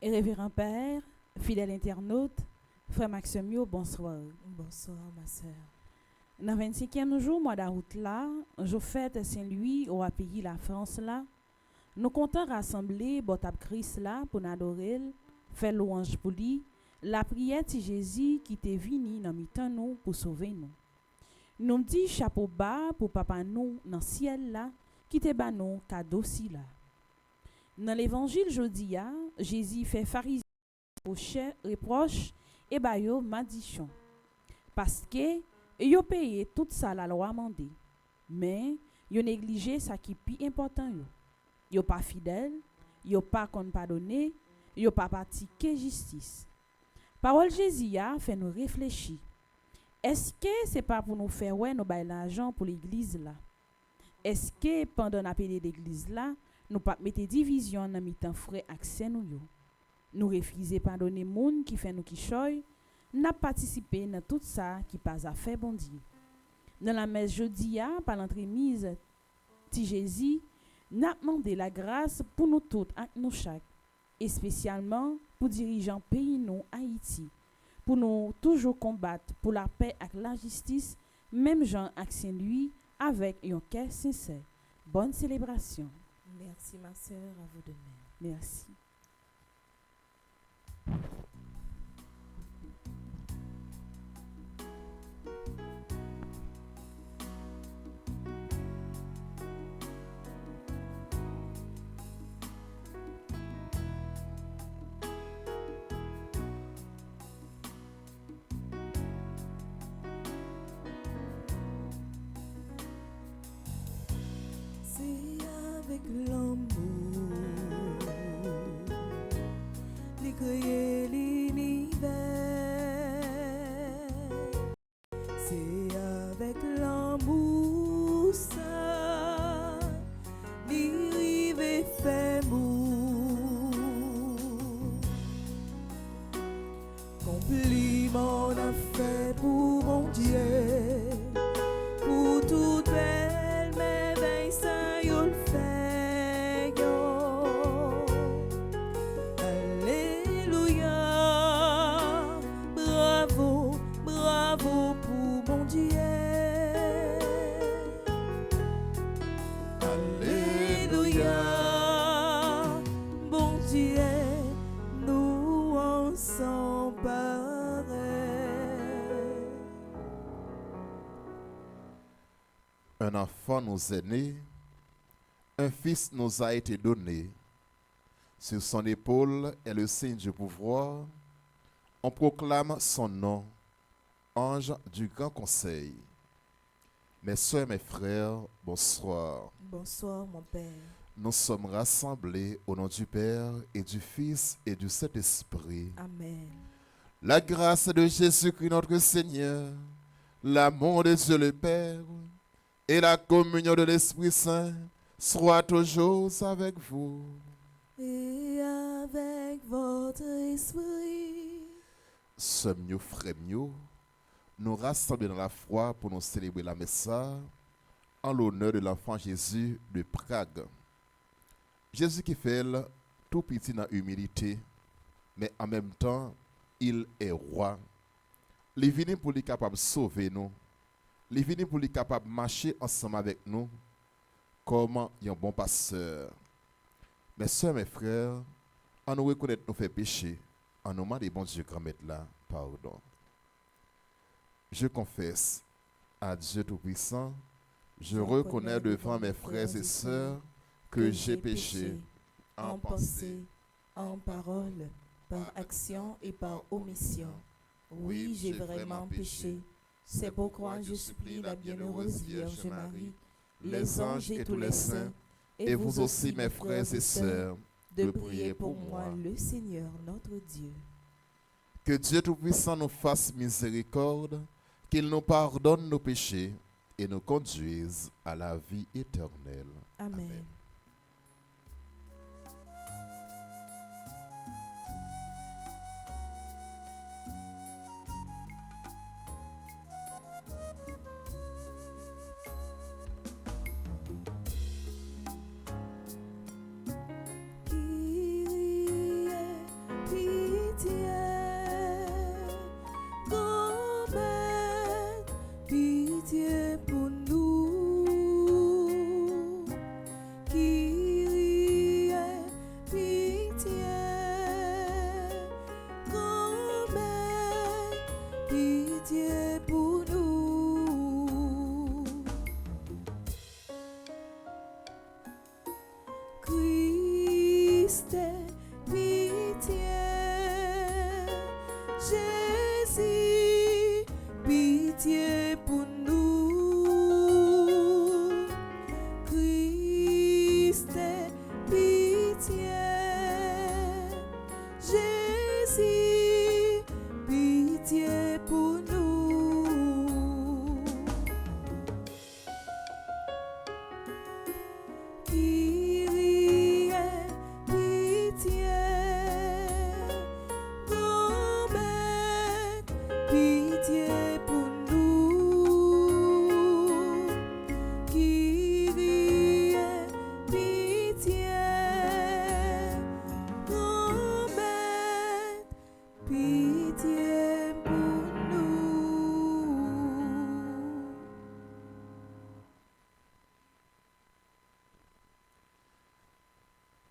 Et révérend Père, fidèle internaute, frère Maxime, bonsoir. Bonsoir, ma sœur. Dans le 25e jour, mois d'août là, je fête Saint-Louis au pays la France là. Nous comptons rassembler Botap Christ là pour nous adorer, faire louange pour lui, la prière de Jésus qui t'est venu dans mi-temps nous pour sauver nous. Nous dit chapeau bas pour papa nous dans le ciel là, qui te ba nous cadeau si là. Dans l'évangile jodi a, Jésus fait pharisien reproche et ba yo maldiction. Parce que yo payé tout ça la loi mandé. Mais yo négligé ça qui plus important yo. Yo pas fidèle, yo pas kon pardonner, yo pas pratiquer justice. Parole Jésus a fait nous réfléchir. Est-ce que c'est pas pour nous faire ouais nous bail l'argent pour l'église là? Est-ce que pendant l'appel l'église là, nous pas mettre division dans mi-temps frère accès nous yo? Nous refuser pardonner moun qui fait nous qui choy, n'a participé dans tout ça qui pas à faire bon Dieu. Dans la messe jeudi a par l'entremise ti Jésus n'a demandé la grâce pour nous toutes et nous chaque, et spécialement pour dirigeants pays nous Haïti, pour nous toujours combattre pour la paix et la justice, même Jean ak Saint-Louis avec un cœur sincère. Bonne célébration. Merci, ma sœur, à vous de même. Merci. C'est avec l'amour les créer l'univers. C'est avec l'amour ça l'irive et fait mou. Compliment a fait pour mon Dieu, pour tout belle merveille ça yo le fait yo. Alléluia, bravo, bravo pour mon Dieu. Alléluia, bon Dieu, nous en sommes pareils. Un enfant nous est né, un fils nous a été donné. Sur son épaule est le signe du pouvoir. On proclame son nom, ange du grand conseil. Mes soeurs, mes frères, bonsoir. Bonsoir, mon Père. Nous sommes rassemblés au nom du Père et du Fils et du Saint-Esprit. Amen. La grâce de Jésus-Christ notre Seigneur, l'amour de Dieu le Père et la communion de l'Esprit Saint soient toujours avec vous. Et avec votre esprit. Sommes-nous frères mieux, nous rassemblés dans la foi pour nous célébrer la Messa en l'honneur de l'enfant Jésus de Prague. Jésus qui fait tout petit dans l'humilité, mais en même temps, il est roi. Il est venu pour lui capable de sauver nous. Il est venu pour lui capable de marcher ensemble avec nous comme un bon pasteur. Mes soeurs, mes frères, en nous reconnaître nos faits péchés, en nous demandant bon Dieu grand maître là, pardon. Je confesse à Dieu Tout-Puissant, je reconnais devant mes frères et sœurs que j'ai péché en pensée, en parole, par action et par omission. Oui, j'ai vraiment péché. C'est pourquoi je supplie la bienheureuse Vierge Marie, les anges et tous les saints, et vous aussi, mes frères et sœurs, de prier pour moi, le Seigneur notre Dieu. Que Dieu Tout-Puissant nous fasse miséricorde, qu'il nous pardonne nos péchés et nous conduise à la vie éternelle. Amen.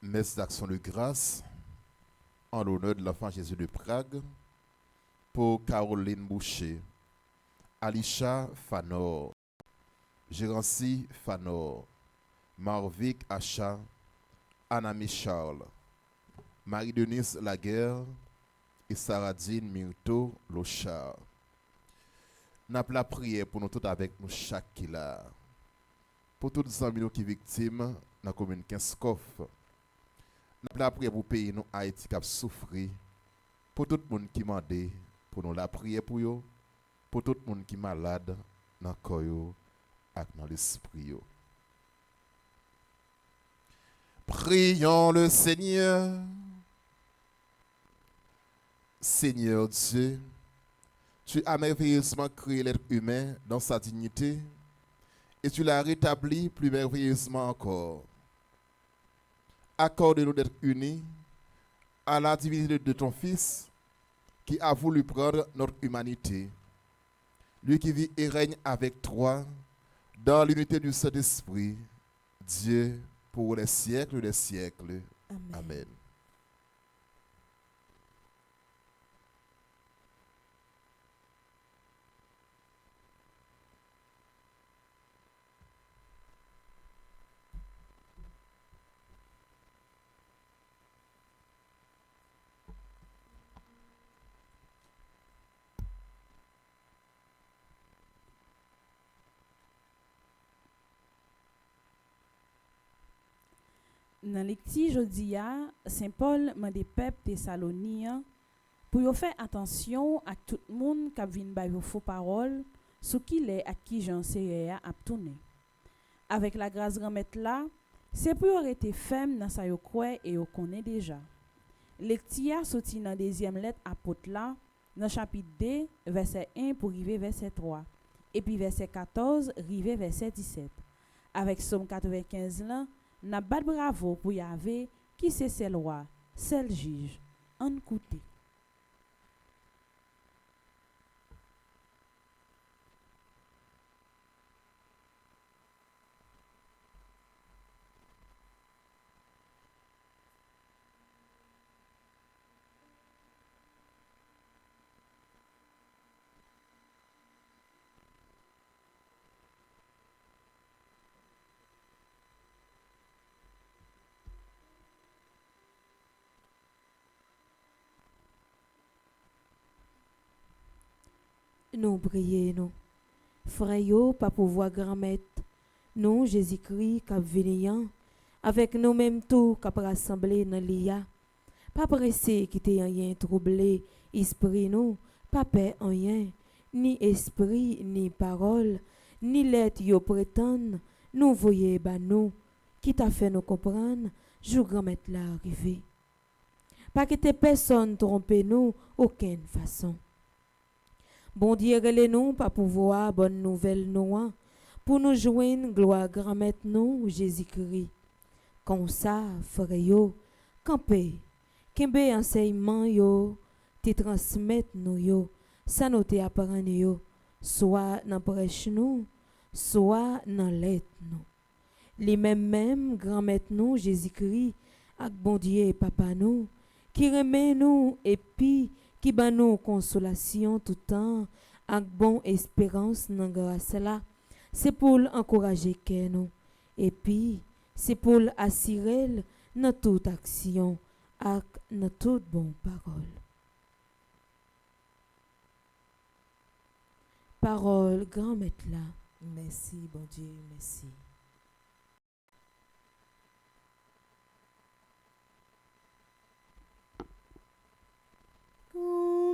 Messe d'action de grâce en l'honneur de l'enfant Jésus de Prague pour Caroline Boucher, Alisha Fanor, Gérancy Fanor, Marvic Acha, Anami Charles, Marie-Denise Laguerre et Saradine Myrto Lochard. Nous avons la prière pour nous tous avec nous chaque qui là. Pour tous les amis qui sont victimes dans la commune 15 Kof. Nous avons la prière pour le pays nous Haïti qui a souffert. Pour tout le monde qui m'a demandé, pour nous la prière pour eux. Pour tout le monde qui est malade dans le corps et dans l'esprit. Prions le Seigneur. Seigneur Dieu, tu as merveilleusement créé l'être humain dans sa dignité et tu l'as rétabli plus merveilleusement encore. Accorde-nous d'être unis à la divinité de ton Fils qui a voulu prendre notre humanité. Lui qui vit et règne avec toi dans l'unité du Saint-Esprit, Dieu pour les siècles des siècles. Amen. Amen. Dans lecture jodia, Saint Paul m'a des peuples Thessaloniens pour yo faire attention à tout le monde qui vient ba yo faux paroles sur qui les à qui j'en sais a tourner. Avec la grâce grand maître là, c'est pour arrêter ferme dans ça yo croit et yo connaît déjà. Lecture sorti dans deuxième lettre apôtre là, dans chapitre 2 verset 1 pour arriver verset 3 et puis verset 14 arriver verset 17. Avec Somme 95 là, n'a pas de bravo pour Yahvé qui c'est celle roi, celle juge. En écoutez. Nous prions, frère yo, pas pouvoir grand-mère, nous, Jésus-Christ, cap vénéant, avec nous-mêmes tout, cap rassemblé dans l'IA, pas pressé qui t'ait rien troublé, esprit nous, pas paix en rien, ni esprit, ni parole, ni lettre yo prétendent, nous voyez ba nous, qui t'a fait nous comprendre, jou grand-mère là arrivé. Pas que tes personnes tromper nous, aucune façon. Bon Dieu, relais-nous, pas pouvoir, bonne nouvelle, nous, pour nous joindre, gloire grand-mère, nous, Jésus-Christ. Comme ça, frère yo, campé, kembe enseignement yo, te transmettre nous yo, ça nous te apprendre yo, soit dans prêche nous, soit dans lettre nous. Les mêmes grand-mère nous, Jésus-Christ, ak bon Dieu, papa nous, qui remet nous, et puis, qui ba nous consolation tout temps, avec bonne espérance dans grâce là, c'est pour encourager que nous, et puis c'est pour assurer dans toute action, avec dans toute bonne parole. Parole grand maître là. Merci, bon Dieu, merci.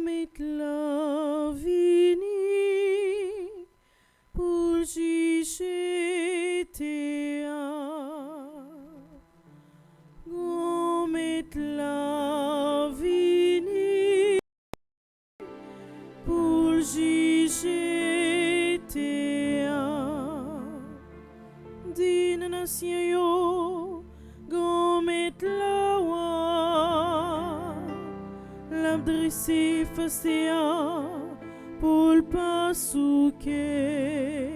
Met la vini pour juger met la vini pour juger din nation yo met la l'adresse facéa pour le pas souquet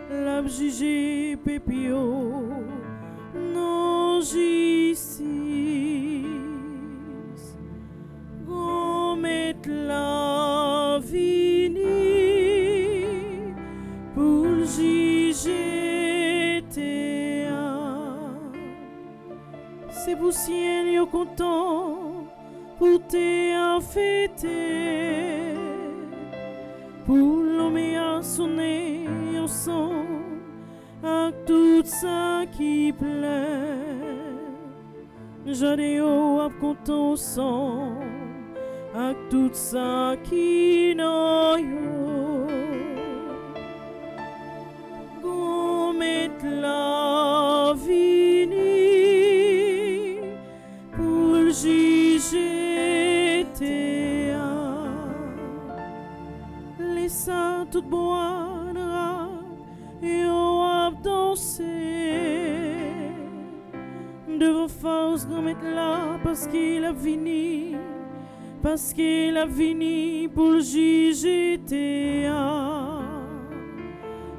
l'ab jugé pépio non justice. Gomet la vini pour juger Théa. C'est pour ciel yo content pour Théa fêter. Pour l'homme a sonné ensemble avec tout ça qui plaît. J'adéo a content ensemble avec tout ça qui noyo. Gomet la vini pour juger Théa. Laissa tout boire yo a danser devant force remettre là parce qu'il a fini pour juger Théa.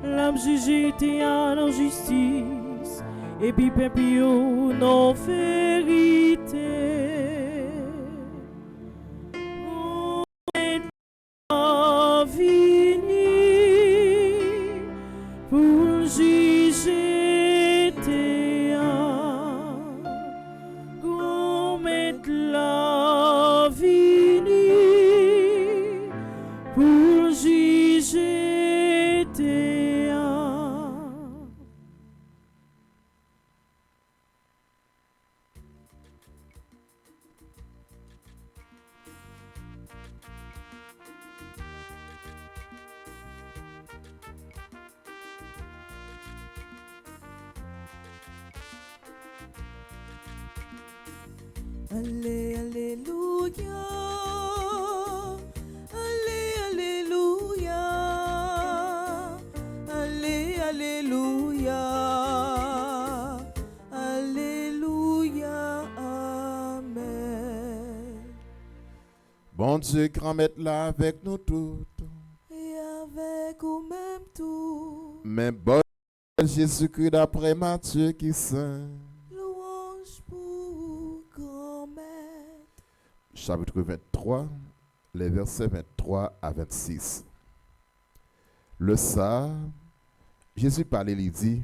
L'a juger Théa dans justice et puis pepio non vérité. Pour juger Théa, gomet la vini pour juger Théa. Allez, alléluia. Allez, alléluia. Allez, alléluia. Alléluia. Amen. Bon Dieu, grand maître là avec nous toutes. Et avec vous-même tout. Mais bon Jésus-Christ d'après Matthieu qui saint. Louange pour grand-maître. Chapitre 23, les versets 23 à 26. Le soir, Jésus parlait, il dit,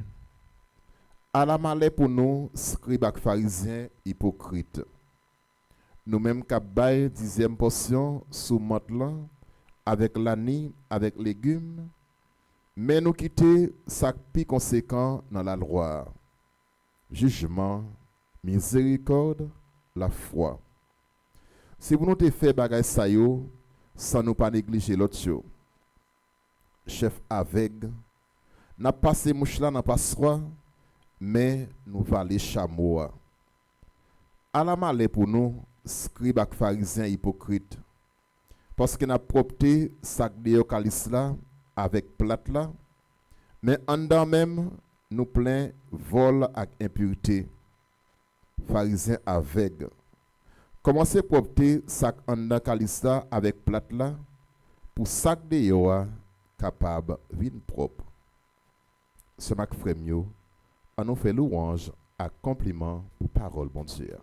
à la malheur pour nous, scribes et pharisiens hypocrites. Nous-mêmes, qui bail 10e portion sous matelas, avec l'année, avec légumes, mais nous quitter ça plus conséquent dans la loi. Jugement, miséricorde, la foi. Si vous nous te fait bagay sa yo, sans nous pas négliger l'autre yo. Chef aveugle, n'a passé mouche là n'a pas soin, mais nous valé chameau. À la malheur pour nous, scribes et pharisiens hypocrites. Parce que n'a propté sac de calice là avec plate là, mais en dedans même nous plein vol et impureté. Pharisiens aveugles. Commencez propter sac en dedans calice là avec plate là pour sac de yoa capable vin propre. Ce mac frère on nous fait louange à compliment pour parole bon Dieu.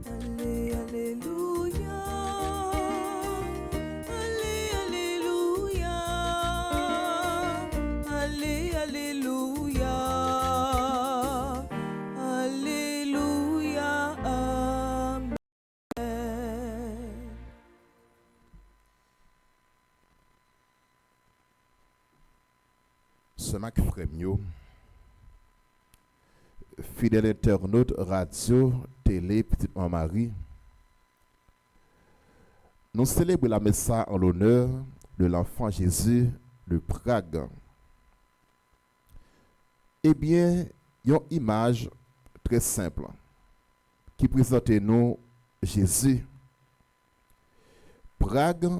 Allez, alléluia. Allez, alléluia. Allez, alléluia. Alléluia. Amen. Ce mac frère fidèle internaute radio, télé, petite Marie, nous célébrons la messe en l'honneur de l'enfant Jésus de Prague. Eh bien, il y a une image très simple qui présente nous Jésus. Prague,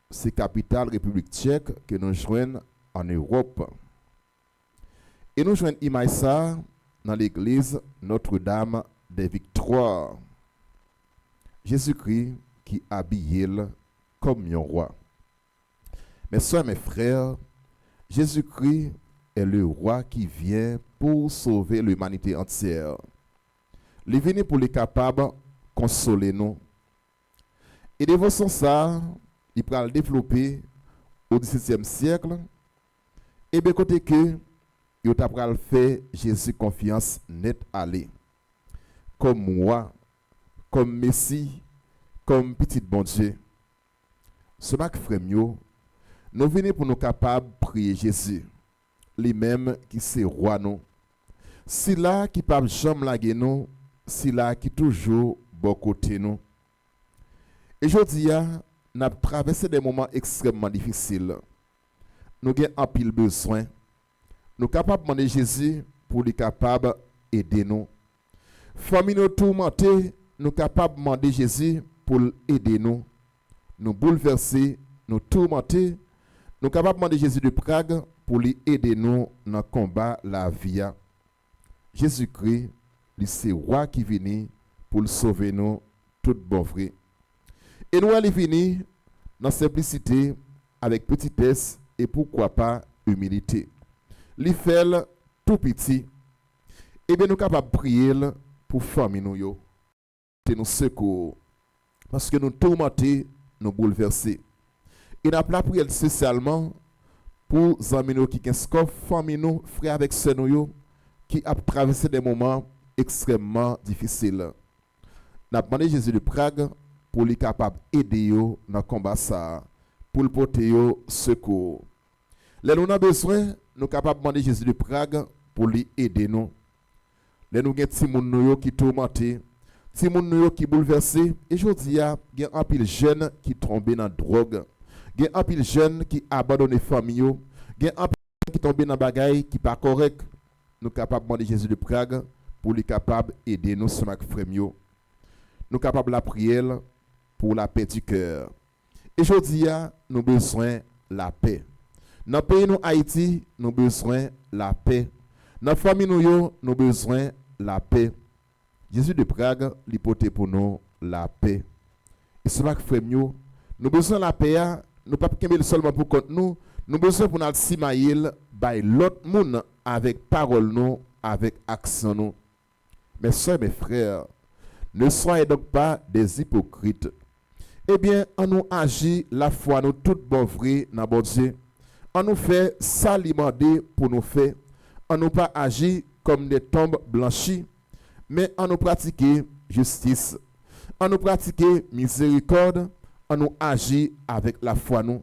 c'est la capitale République tchèque que nous joignons en Europe. Et nous joignons image ça dans l'église Notre-Dame des Victoires. Jésus-Christ qui habillé comme un roi. Mes soeurs, mes frères, Jésus-Christ est le roi qui vient pour sauver l'humanité entière. Il est venu pour les capables de consoler nous. Et de façon ça, il va le développer au XVIIe siècle. Et bien côté que, il va faire Jésus confiance net aller. Comme moi, comme Messie, comme petit bon Dieu. Ce mac frère, nous venons pour nous capables de prier Jésus, lui-même qui c'est roi nous. C'est là qui ne peut jamais laguer nous, c'est là qui toujours bon côté nous. Et aujourd'hui, nous avons traversé des moments extrêmement difficiles. Nous avons un pile besoin. Nous sommes capables de demander Jésus pour lui capable d'aider nous. Famille nous tourmentée, nous sommes capables de demander Jésus pour aider nous. Nous bouleverser, nous tourmenter, nous sommes capables de demander Jésus de Prague pour lui aider nous dans le combat la vie. Jésus-Christ, c'est le roi qui vient pour sauver nous tout bon vrai. Et nous allons venir dans simplicité, avec petitesse et pourquoi pas humilité. Li fait tout petit. Et bien nous sommes capables de prier pour famille nous yo. Nous secours. Parce que nous tourmenter, nous bouleverser. Et nous avons prié spécialement pour les amis qui ont famille nous, frères avec sœurs nous qui ont traversé des moments extrêmement difficiles. Nous avons demandé Jésus de Prague pour lui capable d'aider dans le combat ça, pour le porter secours. Là nous avons besoin, nous sommes capables de demander Jésus de Prague pour lui aider nous. Là nous avons des gens qui tourmentés, des gens qui bouleversés. Et aujourd'hui, il y a un pile jeunes qui tombent dans la drogue. Il y a un pile jeunes qui abandonnent les familles. Il y a un pile jeunes qui tombent dans la bagaille qui n'est pas correct. Nous sommes capables de demander Jésus de Prague pour lui capable d'aider nous sur notre frère. Nous sommes capables de la prière pour la paix du cœur. Et aujourd'hui, nous avons besoin de la paix. Dans le pays nous Haïti, nous avons besoin de la paix. Dans la famille nous avons besoin de la paix. Jésus de Prague, il porte pour nous la paix. Et cela que frère nous avons besoin de la paix, nous ne pouvons pas seulement pour compte nous, nous avons besoin pour nous simaïl by l'autre monde avec parole nous, avec action nous. Mes soeurs, mes frères, ne soyez donc pas des hypocrites. Eh bien, on nous agit la foi nous tout bon vrai dans bon Dieu. On nous fait s'alimenter pour nous faire. On nous pas agir comme des tombes blanchies, mais on nous pratiquer justice. On nous pratiquer miséricorde. On nous agit avec la foi nous.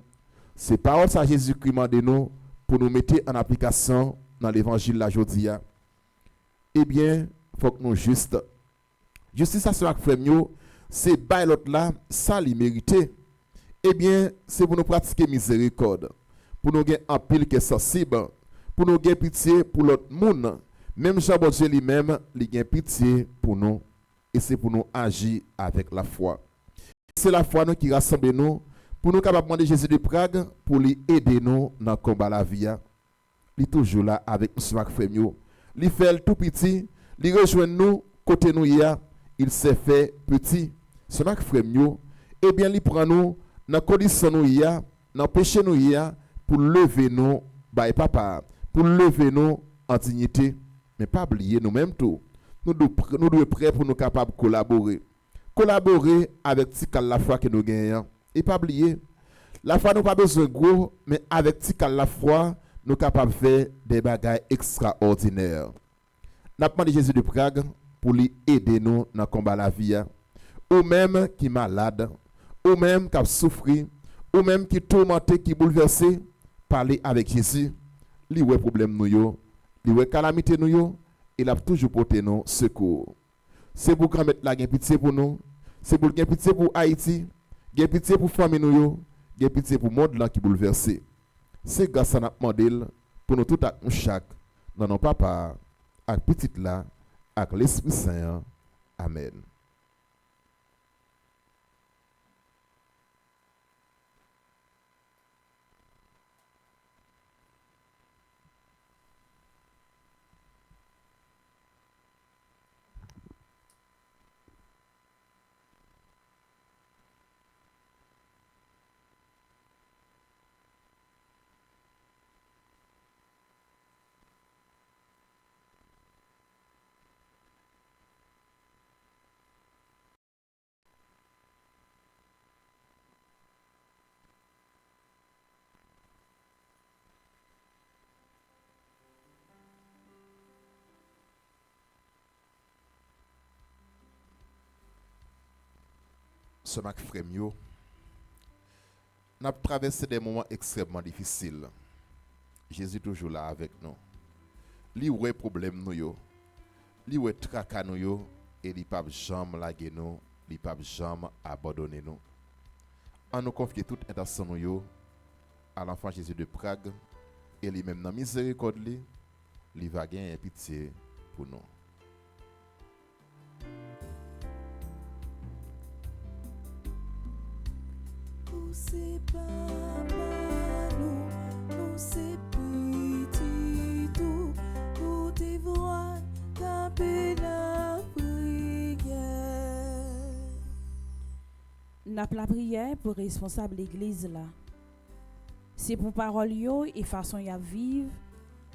C'est paroles à Jésus-Christ de nous pour nous mettre en application dans l'évangile la jodia. Eh bien, il faut que nous juste. Justice à ce frère c'est bail l'autre là, ça lui mérité. Eh bien, c'est pour nous pratiquer miséricorde. Pour nous gagner un pile qui est sensible, pour nous gagner pitié pour l'autre monde. Même Jean-Baptiste lui-même, il gagne pitié pour nous. Et c'est pour nous agir avec la foi. C'est la foi nous qui rassemble nous, pour nous capables de demander Jésus de Prague, pour lui aider nous dans le combat la vie. Il est toujours là avec nous, frère. Il fait tout petit, il rejoint nous, côté nous, il s'est fait petit. Ce frère, eh bien, il prend nous, dans la condition nous, dans le péché nous, pour lever nous, papa, pour lever nous en dignité. Mais pas oublier nous-mêmes tout. Nous devons prêts pour nous capables de collaborer. Collaborer avec la foi que nous gagnons. Et pas oublier, la foi nous pas besoin de gros, mais avec la foi, nous sommes capables de faire des bagages extraordinaires. Nous avons demandé Jésus de Prague pour lui aider nous dans le combat la vie. Ou même qui est malade, ou même qui a souffert, ou même qui est tourmenté, qui est bouleversé, parler avec Jésus. Lui ouais problème nous yo, lui ouais calamité nous yo, il a toujours porté nous secours. C'est pour qu'on mette la pitié pour nous, c'est pour gagner pitié pour Haïti, gagner pitié pour famille nous yo, gagner pitié pour le monde là qui bouleversé. C'est grâce à notre modèle pour nous tout à chaque dans nos papas, avec petit là, avec l'Esprit Saint. Amen. Ce mac frère yo, n'a traversé des moments extrêmement difficiles. Jésus toujours là avec nous. Li wè problème nou yo, li wè traka nou yo, et li pa jamais lage nous, li pa jamais abandonner nous. On nous confie toute intention nou yo à l'enfant Jésus de Prague, et lui même dans miséricorde li va gagner pitié pour nous. C'est papa, nous c'est petit tout, pour te voir taper la prière. N'a la prière pour responsable l'église là. C'est pour parole yo et façon y a vivre,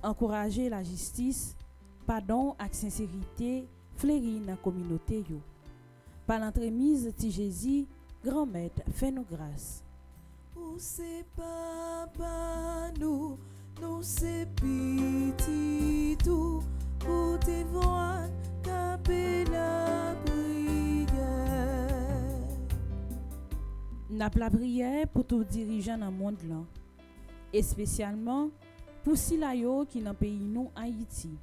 encourager la justice, pardon et sincérité, fleurir dans la communauté yo. Par l'entremise de Jésus, grand maître, fais-nous grâce. C'est papa, nous c'est petit tout, pour te voir taper la prière. N'a la prière pour tous dirigeants dans le monde là, et spécialement pour ceux yo qui dans pays nous Haïti.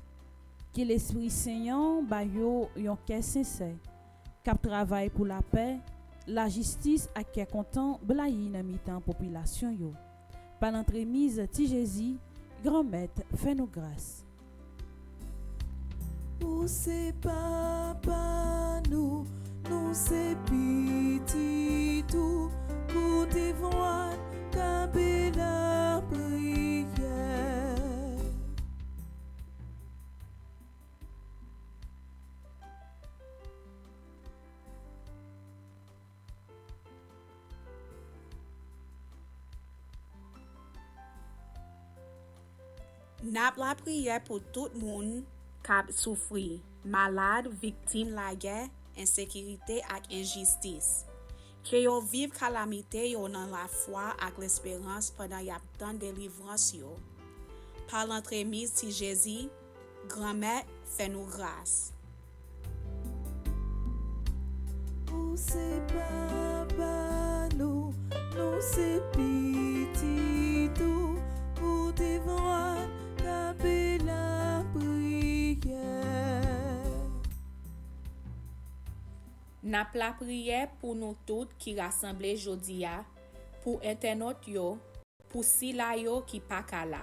Que l'Esprit Saint ba yo yon cœur sincère, cap travail pour la paix, la justice à qui est content blayi dans mitan population yo. Par l'entremise de Jésus, grand maître, fais-nous grâce. C'est papa, nous c'est petit tout, pour te voir taper la prière. Nap la prière pour tout le monde qui souffre, malade, victime la guerre, insécurité et injustice. Que yo vive calamité yo dans la foi et l'espérance pendant y a tant de délivrance yo. Par l'entremise de Jésus, grand-mère fait nous grâce. C'est papa, nous c'est petit tout, pour te voir taper la prière. Nap la prière pour nous toutes qui rassemblés jodia, pour internautes yo, pour sila yo qui pa kala.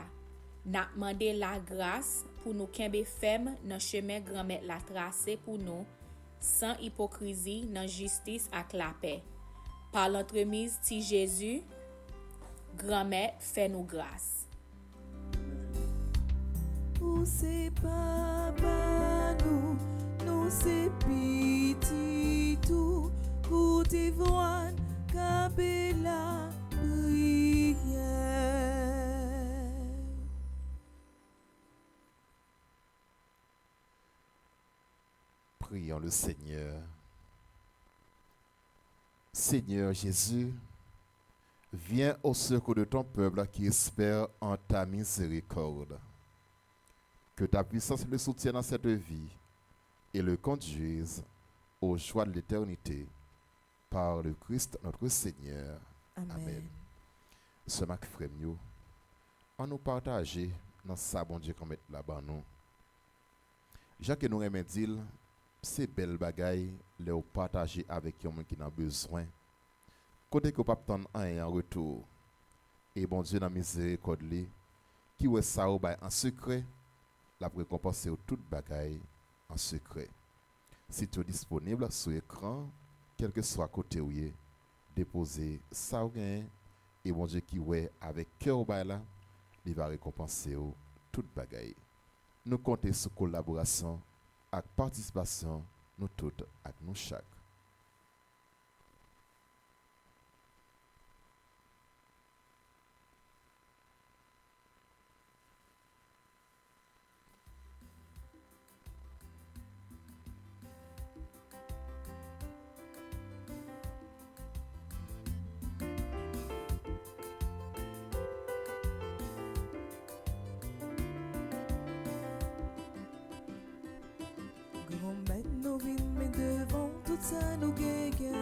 Nap mande la grâce pour nous kembe ferme dans chemin grand-mère la tracé pour nous, sans hypocrisie, dans justice et la paix. Par l'entremise de Jésus, grand-mère fait nous grâce. C'est papa, nous c'est petit tout, pour te voir taper la prière. Prions le Seigneur. Seigneur Jésus, viens au secours de ton peuple qui espère en ta miséricorde. Que ta puissance le soutienne dans cette vie et le conduise aux joies de l'éternité par le Christ notre Seigneur. Amen. Ce mac frère nous, on nous partager dans sa bon Dieu qu'on met là-bas nous. Jean que nous aimons dire, c'est belle bagaille les partager avec quelqu'un qui a besoin. Côté que pas attendre un en retour. Et bon Dieu dans miséricorde li, qui ouais ça ou en secret, la récompense au toute bagaille en secret. Si tu es disponible sur l'écran, quel que soit côté où est, déposez ça ou gain et bon Dieu qui ouais avec cœur ou là, il va récompenser au toute bagaille. Nous comptons sur collaboration avec participation nous toutes avec nous chaque. Grand-mère nous vîmes mais devant tout ça nous gagne.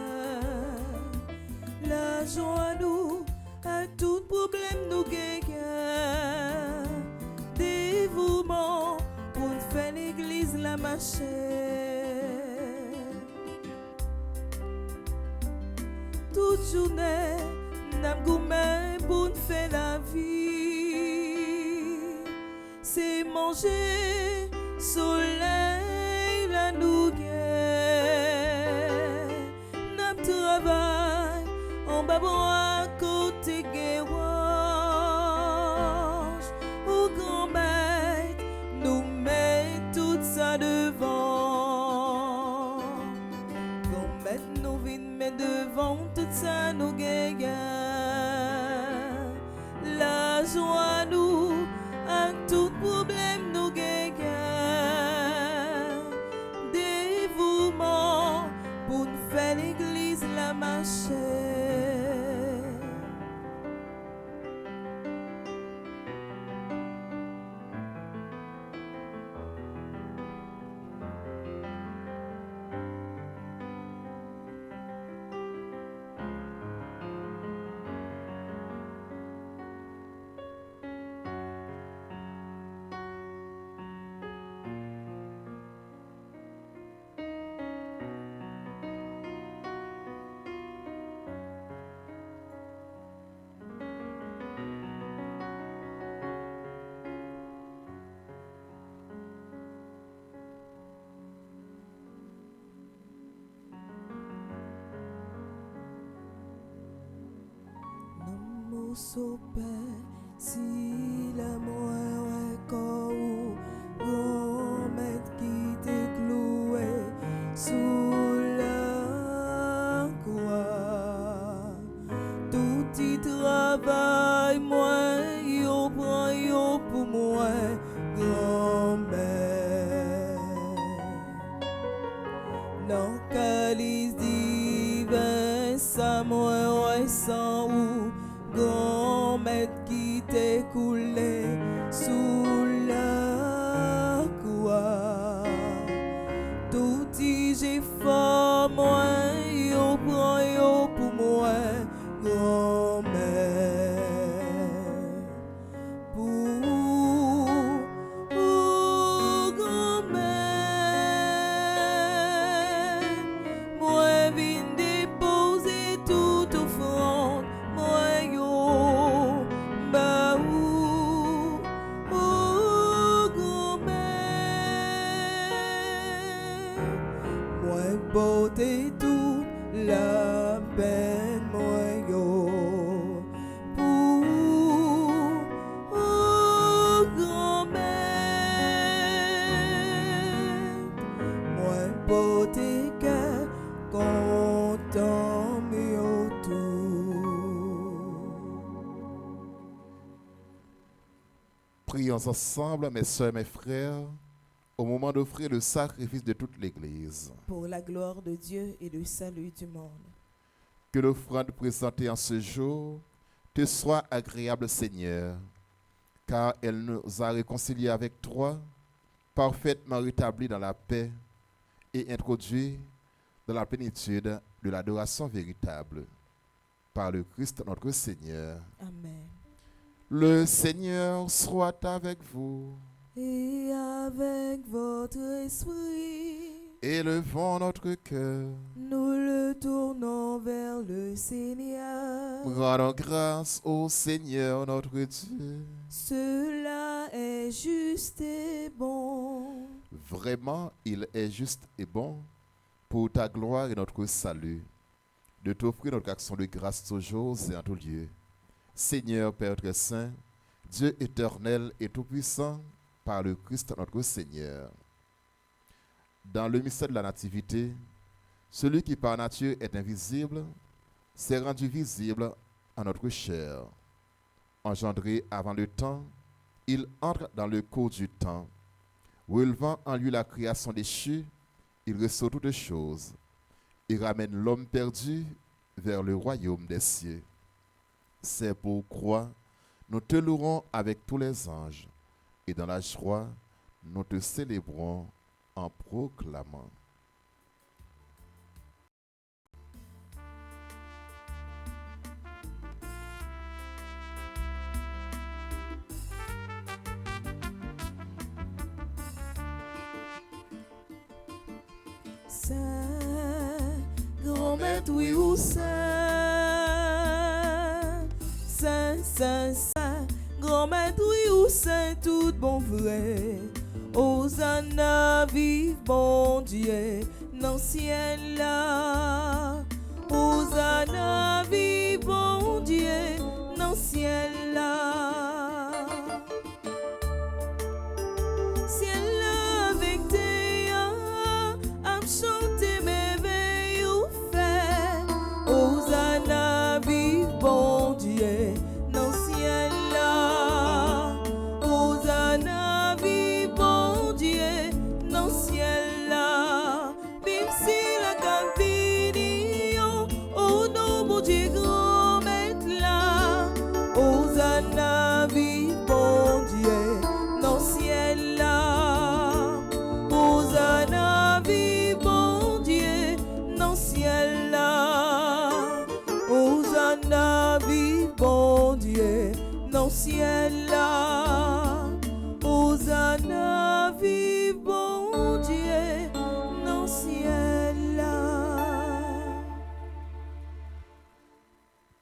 La joie nous, à tout problème nous gagnons. Dévouement pour faire l'église la marche. Toute journée, n'a gourmet pour faire la vie. C'est manger, soleil, la nous guerre. N'a travail, en bas à côté guérange. Au grand maître, nous met tout ça devant. Grand maître, nous vînes mettre devant tout ça nous gagne. La joie nous, à tout problème nous gagne. Dévouement pour nous faire l'église la marche. Sope si la moelle corps remet qui te cloué sous la croix. Tout y travail moi yo prend yo pour moi grand-mère. Dans calice divin ça moi sans ou grand maître qui t'est coulé sous la croix. Tout y j'ai fait moi, yo prend yo pour moi, grand-mère. Pour grand-mère, moi vin déposer toute offrande. Beauté toute la peine moi yo pour grand-mère. Moi beauté que content mieux tout. Prions ensemble, mes soeurs, mes frères, au moment d'offrir le sacrifice de toute l'Église. Pour la gloire de Dieu et le salut du monde. Que l'offrande présentée en ce jour te soit agréable, Seigneur, car elle nous a réconciliés avec toi, parfaitement rétablis dans la paix et introduits dans la plénitude de l'adoration véritable. Par le Christ notre Seigneur. Amen. Le Seigneur soit avec vous. Et avec votre esprit, Élevons notre cœur. nous le tournons vers le Seigneur. Rendons grâce au Seigneur notre Dieu. Cela est juste et bon. Vraiment, il est juste et bon pour ta gloire et notre salut, de t'offrir notre action de grâce toujours et en tout lieu. Seigneur Père très saint, Dieu éternel et tout-puissant, par le Christ notre Seigneur. Dans le mystère de la Nativité, celui qui par nature est invisible s'est rendu visible à notre chair. Engendré avant le temps, il entre dans le cours du temps. Relevant en lui la création déchue, il ressort toutes choses et ramène l'homme perdu vers le royaume des cieux. C'est pourquoi nous te louerons avec tous les anges, et dans la joie, nous te célébrons en proclamant. Saint, grand maître, oui ou saint, saint, saint, saint, grand maître, oui ou saint, tout bon vrai. Hosanna, vive bon Dieu, dans le ciel là. Hosanna, vive bon Dieu, dans le ciel là. Ciel là avec tes à chanter merveilles ou fait. Hosanna, vive bon Dieu, dans le ciel là. Hosanna, vive bon Dieu, dans le ciel là. Vive si la campignon, au nom mon Dieu grand maître là. Hosanna, vive bon Dieu, dans le ciel là. Hosanna, vive bon Dieu, dans le ciel là. Hosanna, vive bon Dieu, dans le ciel là. Hosanna, vive bon Dieu, dans le ciel là.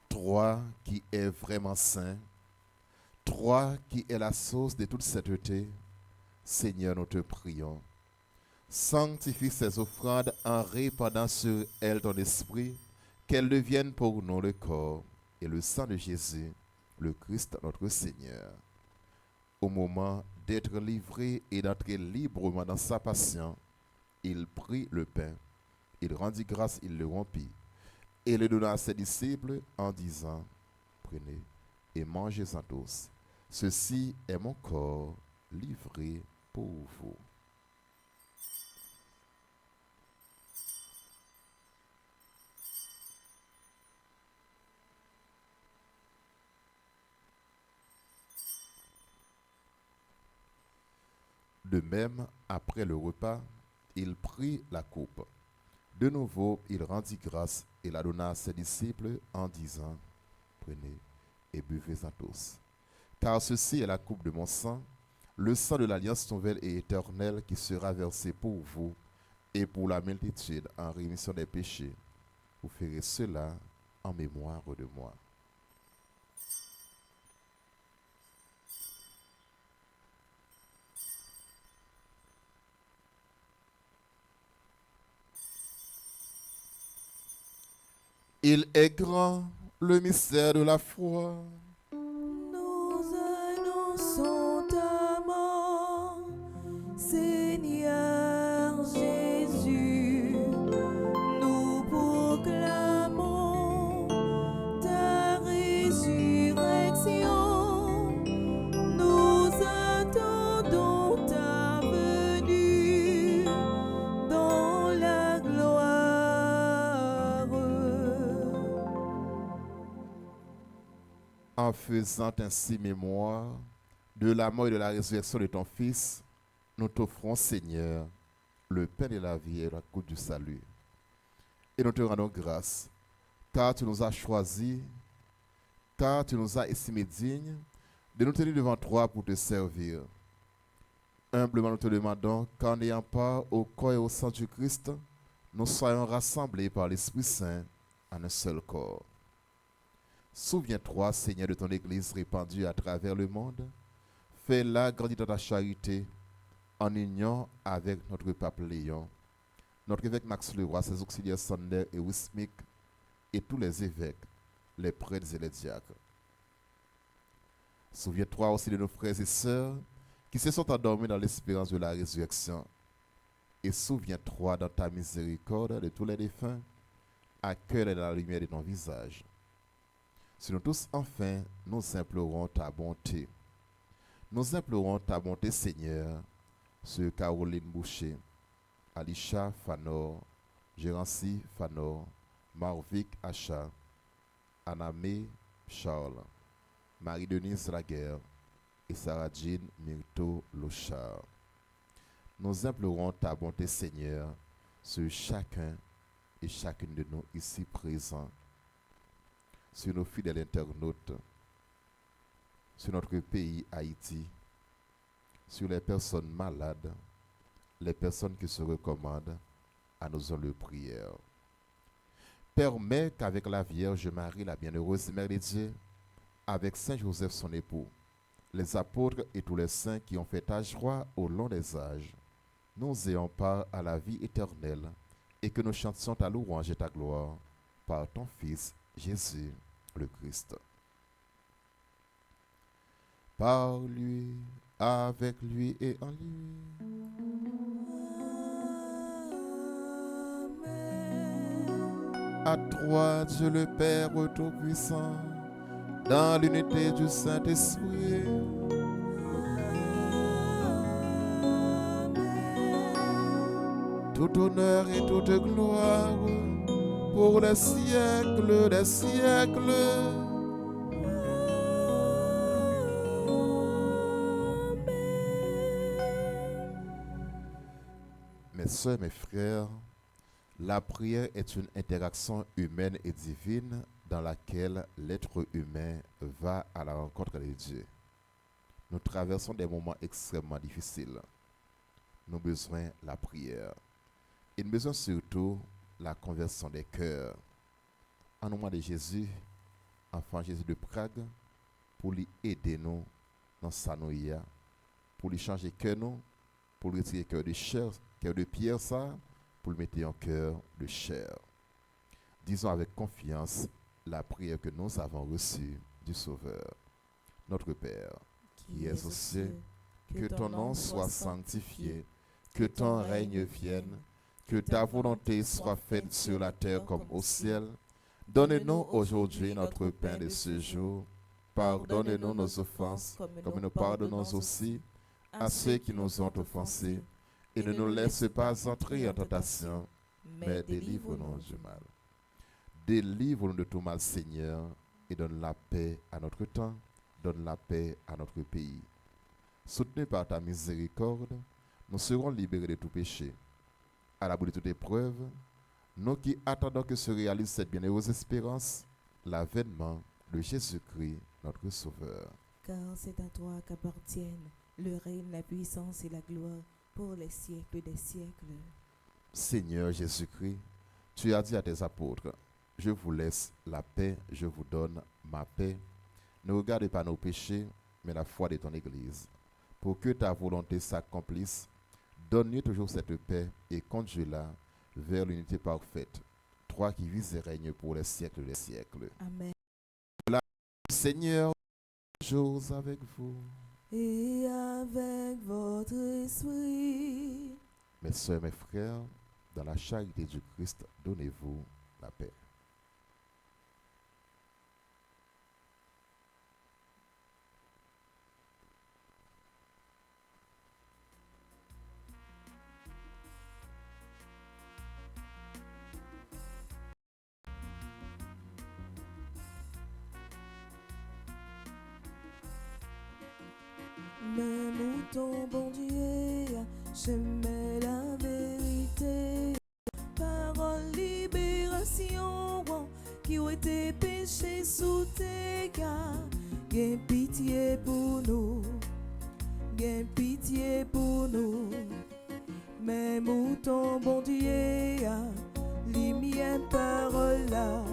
Toi qui es vraiment saint, toi qui es la source de toute sainteté, Seigneur, nous te prions. Sanctifie ces offrandes en répandant sur elles ton esprit, qu'elles deviennent pour nous le corps et le sang de Jésus, le Christ notre Seigneur. Au moment d'être livré et d'entrer librement dans sa passion, il prit le pain, il rendit grâce, il le rompit, et le donna à ses disciples en disant, prenez et mangez-en tous. Ceci est mon corps livré pour vous. De même, après le repas, il prit la coupe. De nouveau, il rendit grâce et la donna à ses disciples en disant, prenez et buvez-en tous. Car ceci est la coupe de mon sang, le sang de l'alliance nouvelle et éternelle qui sera versé pour vous et pour la multitude en rémission des péchés. Vous ferez cela en mémoire de moi. Il est grand, le mystère de la foi. Nous annonçons ta mort, Seigneur Jésus. Nous proclamons ta résurrection. Nous attendons ta venue dans la gloire. En faisant ainsi mémoire de la mort et de la résurrection de ton Fils, nous t'offrons, Seigneur, le pain de la vie et la coupe du salut. Et nous te rendons grâce, car tu nous as choisis, car tu nous as estimés dignes de nous tenir devant toi pour te servir. Humblement nous te demandons qu'en n'ayant pas au corps et au sang du Christ, nous soyons rassemblés par l'Esprit Saint en un seul corps. Souviens-toi, Seigneur, de ton Église répandue à travers le monde. Fais-la grandir dans ta charité, en union avec notre pape Léon, notre évêque Max Leroy, ses auxiliaires Sander et Wismic, et tous les évêques, les prêtres et les diacres. Souviens-toi aussi de nos frères et sœurs qui se sont endormis dans l'espérance de la résurrection. Et souviens-toi dans ta miséricorde de tous les défunts, accueille dans la lumière de ton visage. Sur nous tous, enfin, nous implorons ta bonté. Nous implorons ta bonté, Seigneur, sur Caroline Boucher, Alisha Fanor, Gérancy Fanor, Marvic Acha, Anamé Charles, Marie-Denise Laguerre et Sarah Jean Myrto Lochard. Nous implorons ta bonté, Seigneur, sur chacun et chacune de nous ici présents, sur nos fidèles internautes, sur notre pays Haïti, sur les personnes malades, les personnes qui se recommandent à nos heures de prière. Permets qu'avec la Vierge Marie, la bienheureuse Mère de Dieu, avec Saint Joseph son époux, les apôtres et tous les saints qui ont fait ta joie au long des âges, nous ayons part à la vie éternelle et que nous chantions ta louange et ta gloire par ton Fils Jésus le Christ. Par lui, avec lui et en lui. À toi, Dieu le Père Tout-Puissant, dans l'unité du Saint-Esprit. Tout honneur et toute gloire pour les siècles des siècles. Mes sœurs, mes frères, la prière est une interaction humaine et divine dans laquelle l'être humain va à la rencontre de Dieu. Nous traversons des moments extrêmement difficiles. Nous avons besoin de la prière. Et nous avons besoin surtout de la conversion des cœurs. En nom de Jésus, enfant Jésus de Prague, pour lui aider nous dans sa nouïa, pour lui changer cœur nous, pour lui retirer cœur de chair, cœur de pierre ça, pour le mettre en cœur de chair. Disons avec confiance la prière que nous avons reçue du Sauveur. Notre Père, qui es aux cieux, que ton nom soit sanctifié, que ton règne vienne, que ta volonté soit faite sur la terre comme au ciel. Donne-nous aujourd'hui notre pain de ce jour. Pardonne-nous nos offenses, comme nous pardonnons aussi à ceux qui nous ont offensés. Et ne nous laisse pas entrer en tentation, mais délivre-nous du mal. Délivre-nous de tout mal, Seigneur, et donne la paix à notre temps, donne la paix à notre pays. Soutenus par ta miséricorde, nous serons libérés de tout péché. À l'abri de toute épreuve, nous qui attendons que se réalise cette bienheureuse espérance, l'avènement de Jésus-Christ, notre Sauveur. Car c'est à toi qu'appartiennent le règne, la puissance et la gloire pour les siècles des siècles. Seigneur Jésus-Christ, tu as dit à tes apôtres, je vous laisse la paix, je vous donne ma paix. Ne regarde pas nos péchés, mais la foi de ton Église. Pour que ta volonté s'accomplisse, donne-lui toujours cette paix et conduis-la vers l'unité parfaite. Toi qui vis et règnes pour les siècles des siècles. Amen. Seigneur, toujours avec vous. Et avec votre esprit. Mes soeurs, mes frères, dans la charité du Christ, donnez-vous la paix. Mes moutons, bon Dieu, j'aimais la vérité. Parole libération, qui ont été péchés sous tes gars. Gain pitié pour nous, gain pitié pour nous. Mes moutons, bon Dieu, lumière, parole là.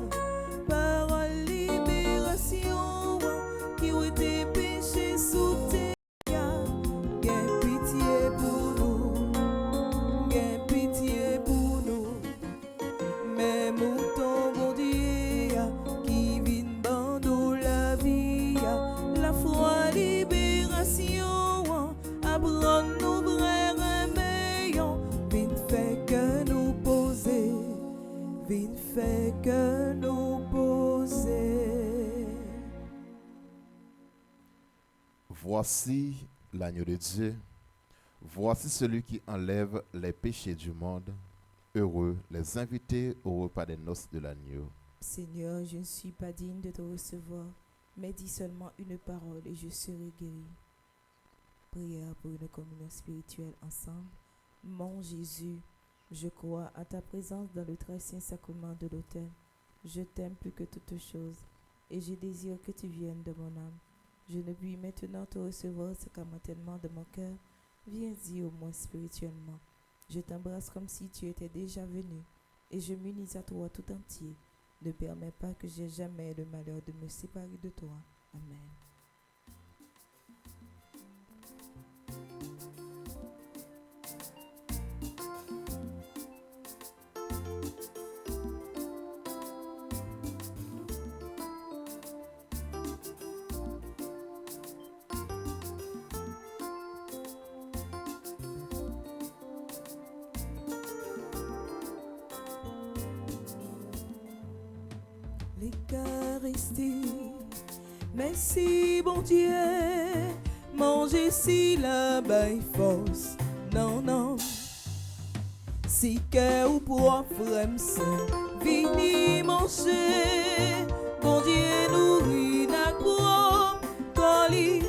Parole libération, qui ont été péchés sous tes que nous poser. Voici l'agneau de Dieu. Voici celui qui enlève les péchés du monde. Heureux les invités au repas des noces de l'agneau. Seigneur, je ne suis pas digne de te recevoir, mais dis seulement une parole et je serai guéri. Prière pour une communion spirituelle ensemble. Mon Jésus, je crois à ta présence dans le très saint sacrement de l'autel. Je t'aime plus que toute chose et je désire que tu viennes de mon âme. Je ne puis maintenant te recevoir sacramentellement de mon cœur. Viens-y au moins spirituellement. Je t'embrasse comme si tu étais déjà venu, et je m'unis à toi tout entier. Ne permets pas que j'aie jamais le malheur de me séparer de toi. Amen. L'Eucharistie, merci bon Dieu, manger si la baille force, non, non. Si que ou pour frère saint, vini manger, bon Dieu nourrit d'accord, colis.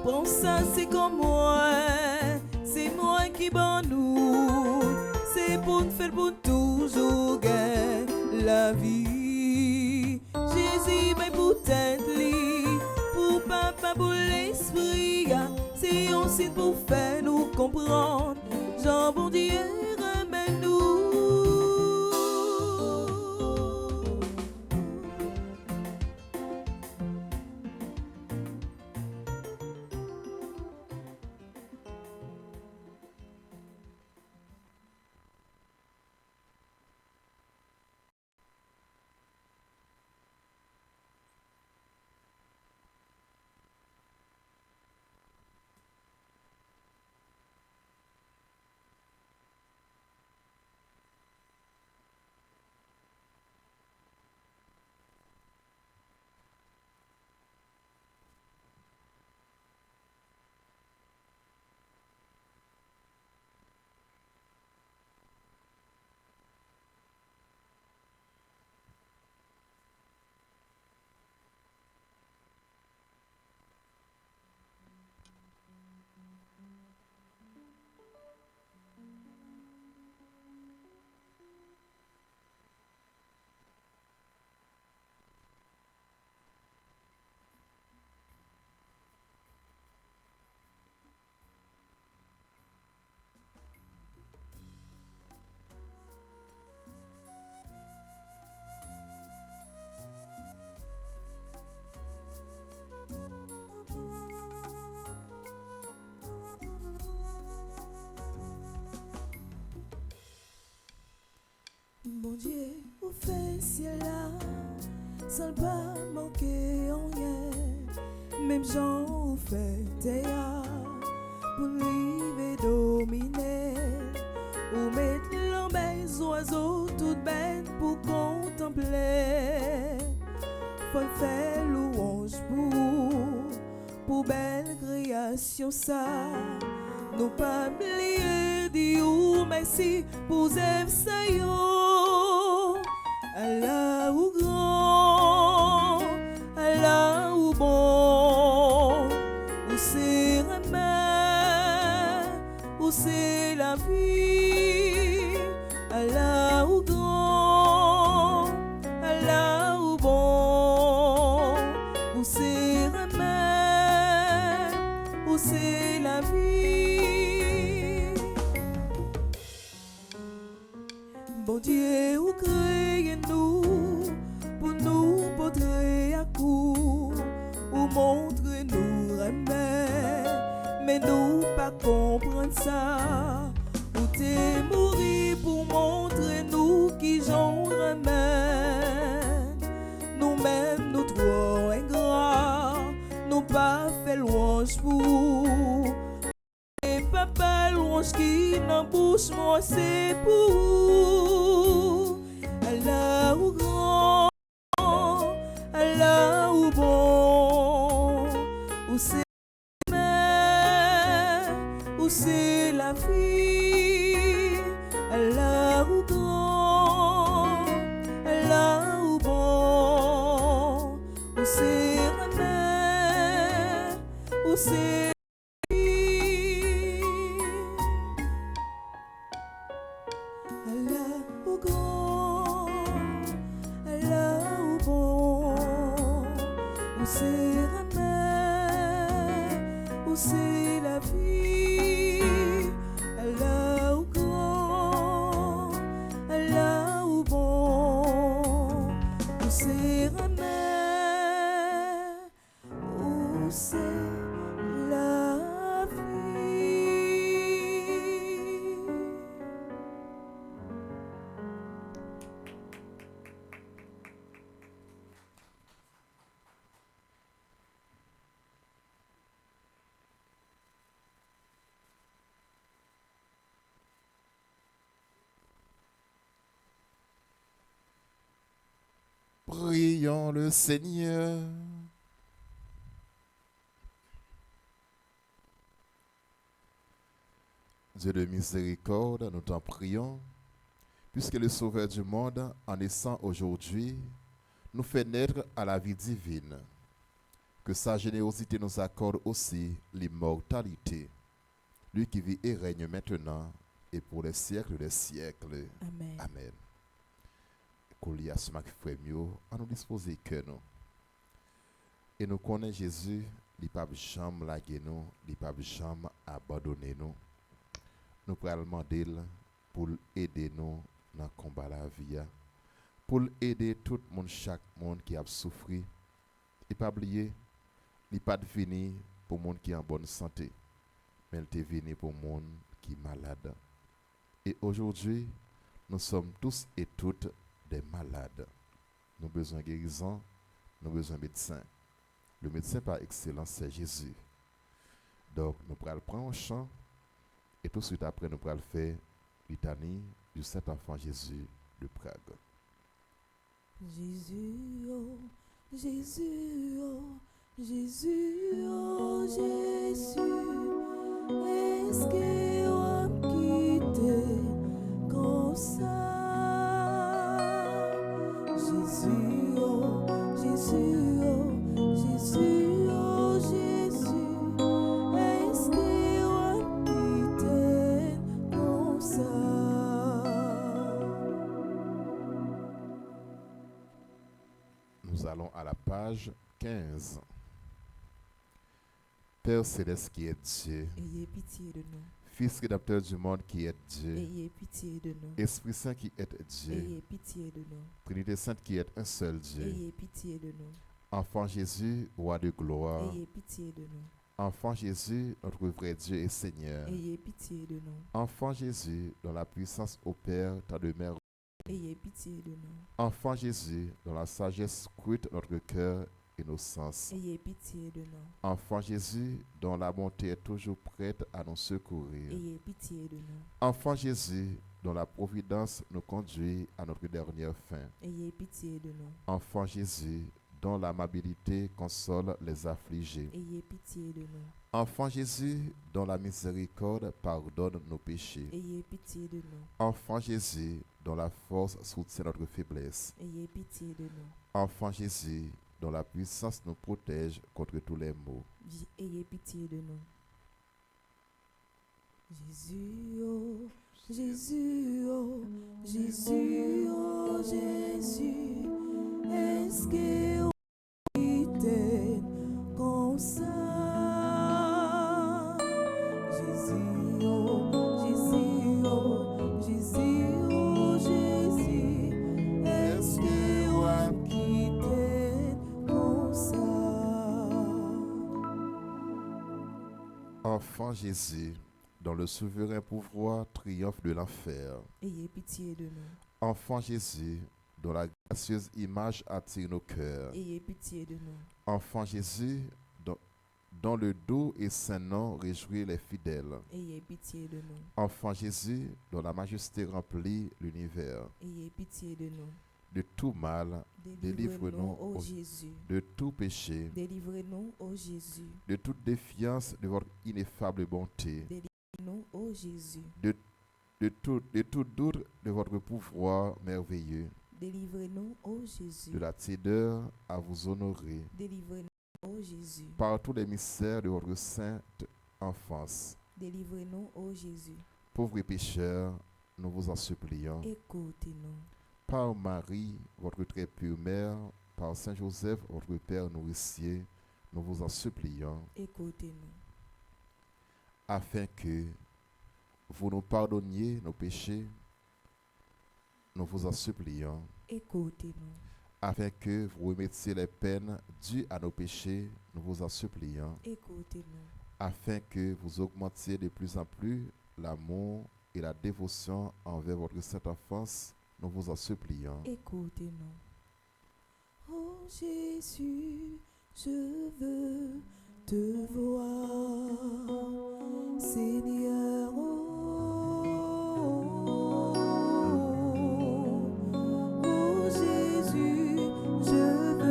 Bon ça c'est comme moi, c'est moi qui bon nous, c'est pour te faire pour toujours gagner la vie. Jésus, mais pour tête pour papa, pour l'esprit, c'est aussi pour faire nous comprendre. Jean, bon Dieu, remets-nous. Mon Dieu, vous faites ciel-là, sans pas manquer en rien. Même Jean, vous faites théâtre, pour livrer dominer. Ou mettre l'homme oiseaux toutes bêtes pour contempler. Faut faire louange pour belle création ça. Nous pas oublier dire merci pour Zève Sayo. Allah ou grand, Allah ou bon, ou c'est remède, ou c'est la vie. Allah ou grand, Allah ou bon, ou c'est remède, ou c'est la vie. Bon Dieu, ou créez-nous pour nous porter à coup, ou montre-nous remède, mais nous pas comprendre ça. Ou t'es mouru pour montrer-nous qui j'en remède. Nous-mêmes, nous trop ingrats, nous pas fait louange pour. Et papa, louange qui n'embouche moi, c'est pour. Allah ou grand, Allah ou bon, ou c'est ou c'est la vie. Allah ou grand, Allah ou bon, ou c'est remède, ou c'est Allah ou grand, Allah ou bon, ou c'est remède, ou c'est la vie. Allah prions le Seigneur. Dieu de miséricorde, nous t'en prions, puisque le Sauveur du monde, en naissant aujourd'hui, nous fait naître à la vie divine. Que sa générosité nous accorde aussi l'immortalité. Lui qui vit et règne maintenant et pour les siècles des siècles. Amen. Amen. Colia ce matin frère mieux, à nous disposer que nous. Et nous connaissons Jésus, il pas jamais laguer nous, il pas jamais abandonner nous. Nous pouvons demander pour aider nous dans le combat la vie, pour aider tout le monde, chaque monde qui a souffert. Et pas oublier, il n'est pas venu pour le monde qui est en bonne santé, mais il est venu pour le monde qui est malade. Et aujourd'hui, nous sommes tous et toutes des malades. Nous avons besoin de guérison, nous avons besoin de médecin. Le médecin par excellence, c'est Jésus. Donc, nous pourrons prendre un chant et tout de suite après, nous pourrons faire litanie du Saint-Enfant Jésus de Prague. Jésus, oh, Jésus, oh, Jésus, oh, Jésus, est-ce qu'on m'a quitté comme ça? Jésus, oh, Jésus, oh, Jésus, oh, Jésus, est-ce qu'on m'a quitté comme ça? Nous allons à la page 15. Père céleste qui est Dieu, Ayez pitié de nous. Fils rédempteur du monde qui est Dieu, Ayez pitié de nous. Esprit Saint qui est Dieu, Ayez pitié de nous. Trinité Sainte qui est un seul Dieu, Ayez pitié de nous. Enfant Jésus, roi de gloire, Ayez pitié de nous. Enfant Jésus, notre vrai Dieu et Seigneur, Ayez pitié de nous. Enfant Jésus, dont la puissance opère tant de merveilles, Ayez pitié de nous. Enfant Jésus, dont la sagesse scrute notre cœur et nos sens, Ayez pitié de nous. Enfant Jésus, dont la bonté est toujours prête à nous secourir, Ayez pitié de nous. Enfant Jésus, dont la providence nous conduit à notre dernière fin, Ayez pitié de nous. Enfant Jésus, dont l'amabilité console les affligés, Ayez pitié de nous. Enfant Jésus, dont la miséricorde pardonne nos péchés, Ayez pitié de nous. Enfant Jésus, dont la force soutient notre faiblesse, Ayez pitié de nous. Enfant Jésus, dont la puissance nous protège contre tous les maux. Ayez pitié de nous. Jésus, oh, Jésus, oh, Jésus, oh, Jésus, est-ce qu'on était comme ça? Jésus, oh, Jésus, oh, Jésus, oh, Jésus, est-ce qu'on était comme ça? Enfant Jésus, dont le souverain pouvoir triomphe de l'enfer. Ayez pitié de nous. Enfant Jésus, dont la gracieuse image attire nos cœurs. Ayez pitié de nous. Enfant Jésus, dont le doux et saint nom réjouit les fidèles. Ayez pitié de nous. Enfant Jésus, dont la majesté remplit l'univers. Ayez pitié de nous. De tout mal, Délivrez-nous, ô Jésus. de tout péché, Délivrez-nous, ô Jésus. de toute défiance de votre ineffable bonté, Délivrez-nous, ô Jésus. de tout doute de votre pouvoir merveilleux, Délivrez-nous, ô Jésus. de la tiédeur à vous honorer, Délivrez-nous, ô Jésus. par tous les mystères de votre sainte enfance. Délivrez-nous, ô Jésus. Pauvres pécheurs, nous vous en supplions. Écoutez-nous. Par Marie, votre très pure mère, par Saint Joseph, votre Père nourricier, nous vous en supplions, Écoutez-nous. afin que vous nous pardonniez nos péchés, nous vous en supplions, Écoutez-nous. afin que vous remettiez les peines dues à nos péchés, nous vous en supplions, Écoutez-nous. afin que vous augmentiez de plus en plus l'amour et la dévotion envers votre sainte enfance, nous vous en supplions. Écoutez-nous. Oh Jésus, je veux te voir, Seigneur. Oh Jésus, je veux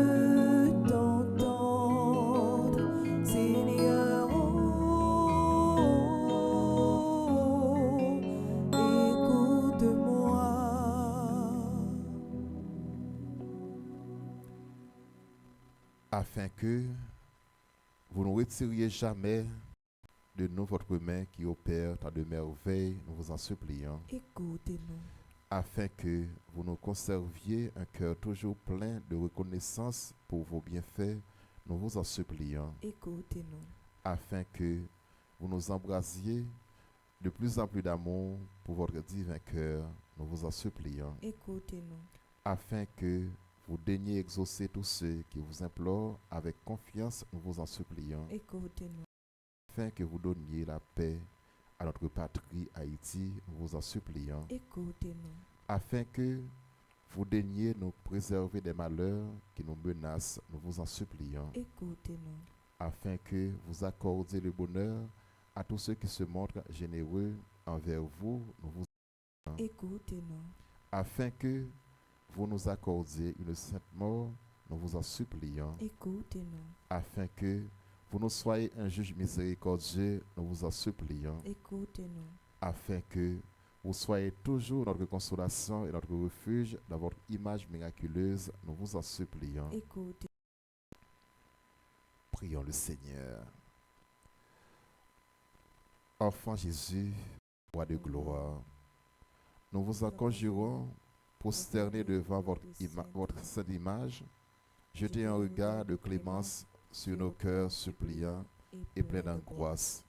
afin que vous ne retiriez jamais de nous votre main qui opère tant de merveilles, nous vous en supplions, Écoutez-nous. afin que vous nous conserviez un cœur toujours plein de reconnaissance pour vos bienfaits, nous vous en supplions, Écoutez-nous. afin que vous nous embrasiez de plus en plus d'amour pour votre divin cœur, nous vous en supplions, Écoutez-nous. afin que vous daigniez exaucer tous ceux qui vous implorent avec confiance, nous vous en supplions, Écoutez-nous. afin que vous donniez la paix à notre patrie Haïti, nous vous en supplions, Écoutez-nous. afin que vous daigniez nous préserver des malheurs qui nous menacent, nous vous en supplions, Écoutez-nous. afin que vous accordiez le bonheur à tous ceux qui se montrent généreux envers vous, nous vous en supplions, Écoutez-nous. afin que vous nous accordiez une sainte mort, nous vous en supplions, Écoutez-nous. afin que vous nous soyez un juge miséricordieux, nous vous en supplions, Écoutez-nous. afin que vous soyez toujours notre consolation et notre refuge dans votre image miraculeuse, nous vous en supplions. Écoutez. Prions le Seigneur. Enfant Jésus, roi de gloire, nous vous en conjurons, prosternés devant votre sainte image, jetez un regard de clémence sur nos cœurs suppliants et pleins d'angoisse.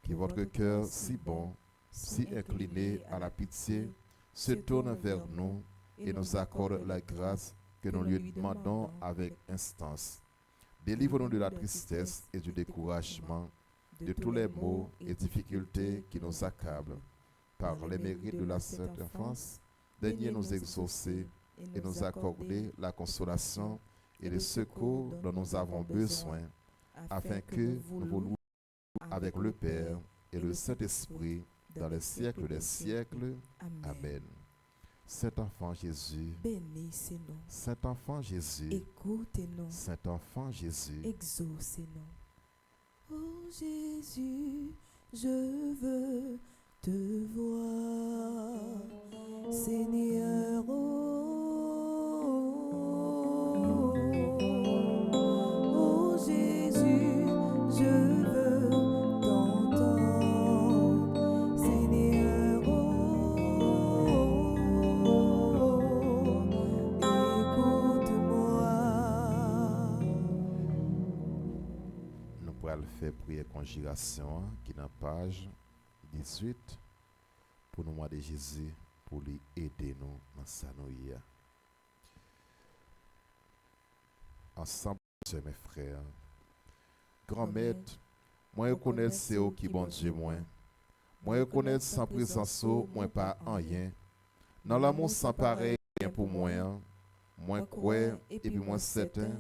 Que votre cœur si bon, si incliné à la pitié, se tourne vers nous et nous accorde la grâce que nous lui demandons avec instance. Délivre-nous de la tristesse et du découragement, de tous les maux et difficultés qui nous accablent. Par les mérites de la sainte enfance, daignez nous exaucer et nous accorder la consolation et le secours dont nous avons besoin, afin que nous vous louions avec le Père et le Saint-Esprit dans les siècles des siècles. Amen. Saint enfant Jésus, Bénissez-nous. Saint enfant Jésus, Écoutez-nous. Saint enfant Jésus, Exaucez-nous. Oh Jésus, je veux te voir, Seigneur. Oh Jésus, je veux t'entendre, Seigneur. Écoute-moi. nous pourrons faire prière conjuration qui est dans la page 18 pour nous demander Jésus pour lui aider nous dans sa nouille. Ensemble, mes frères, grand maître, moi reconnaître c'est eux qui bon Dieu moi. Moi reconnaître sans présence moi pas en rien. Dans l'amour sans pareil rien pour moi. Moi croire et puis moi certain.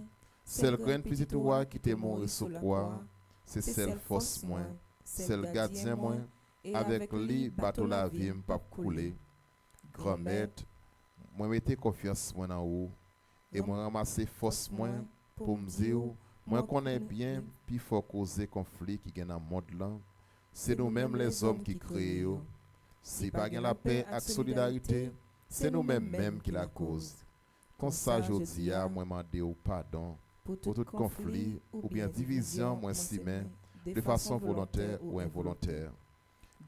C'est le grand petit roi qui t'est mort sous croix. C'est celle force moi, celle gardien moi. Avec lui bateau la vie pas couler. Grand maître, moi mettez confiance moi en haut et moi ramasser force moi pour me dire moi connais bien puis faut causer conflit qui gagne dans monde là. C'est nous-mêmes les hommes qui créons. Si pas gagne la paix et solidarité, c'est nous-mêmes même qui la cause. Comme ça jodi a moi mandé au pardon pour tout conflit ou bien division moi si même de façon volontaire ou involontaire.